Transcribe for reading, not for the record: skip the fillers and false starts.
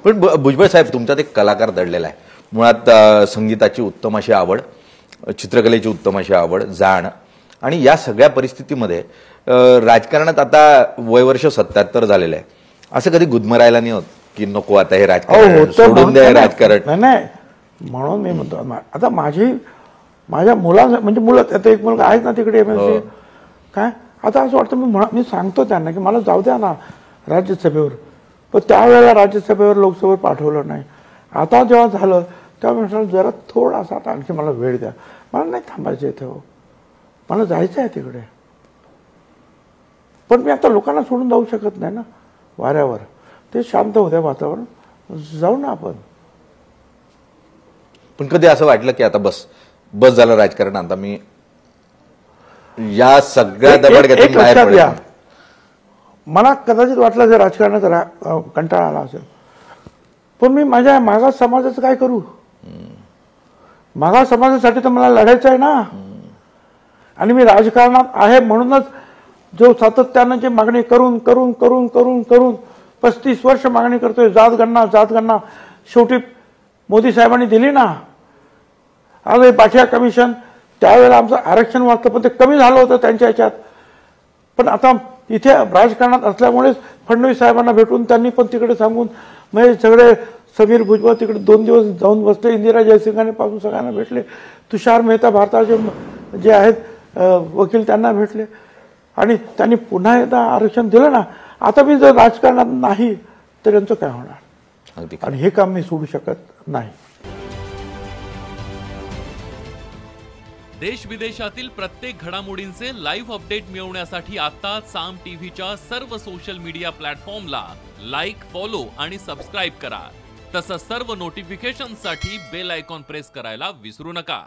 पण भुजबळ साहेब, तुमच्यात एक कलाकार दडलेला आहे. मुळात संगीताची उत्तम अशी आवड, चित्रकलेची उत्तम अशी आवड, जाण, आणि या सगळ्या परिस्थितीमध्ये राजकारणात आता वयवर्ष 77 झालेलं आहे. असं कधी गुदमरायला नाही होत की नको आता हे राजकारण सोडून द्या राजकारण? नाही, म्हणून मी म्हणतो आता माझ्या मुलांना, म्हणजे मुलं, आता एक मुलगा आहेत ना तिकडे MLC, काय आता असं वाटतं, मी सांगतो त्यांना की मला जाऊ द्या ना राज्यसभेवर, पण त्यावेळेला राज्यसभेवर लोकसभेवर पाठवलं नाही. आता जेव्हा झालं तेव्हा म्हटलं जरा थोडासा आणखी मला वेळ द्या, मला नाही थांबायचं इथे, हो मला जायचं आहे तिकडे. पण मी आता लोकांना सोडून जाऊ शकत नाही ना वाऱ्यावर. ते शांत होत्या वातावरण, जाऊ ना आपण. पण कधी असं वाटलं की आता बस झालं राजकारण, आता मी या सगळ्या दबाड्यातून बाहेर पडतो? मला कदाचित वाटलं असेल राजकारणाचा कंटाळा आला असेल, पण मी माझ्या मागास समाजाचं काय करू? मागास समाजासाठी तर मला लढायचं आहे ना. आणि मी राजकारणात आहे म्हणूनच जो सातत्यानं जे मागणी करून करून करून करून करून 35 वर्ष मागणी करतोय, जातगणना शेवटी मोदी साहेबांनी दिली ना. आज पाठिया कमिशन, त्यावेळेला आमचं आरक्षण वाचलं, पण ते कमी झालं होतं त्यांच्या ह्याच्यात. पण आता इथे राजकारणात असल्यामुळेच फडणवीस साहेबांना भेटून त्यांनी पण तिकडे सांगून म्हणजे सगळे समीर भुजबळ तिकडे 2 दिवस जाऊन बसले, इंदिरा जयसिंघाने पासून सगळ्यांना भेटले, तुषार मेहता भारताचे जे आहेत वकील त्यांना भेटले, आणि त्यांनी पुन्हा एकदा आरक्षण दिलं ना. आता मी जर राजकारणात नाही तर यांचं काय होणार? आणि हे काम मी सोडू शकत नाही. देश विदेशातील प्रत्येक घडामोडींचे लाईव्ह अपडेट मिळवण्यासाठी आता साम टीव्हीच्या सर्व सोशल मीडिया प्लॅटफॉर्मला लाईक, फॉलो आणि सबस्क्राईब करा. तसंच सर्व नोटिफिकेशनसाठी बेल आयकॉन प्रेस करायला विसरू नका.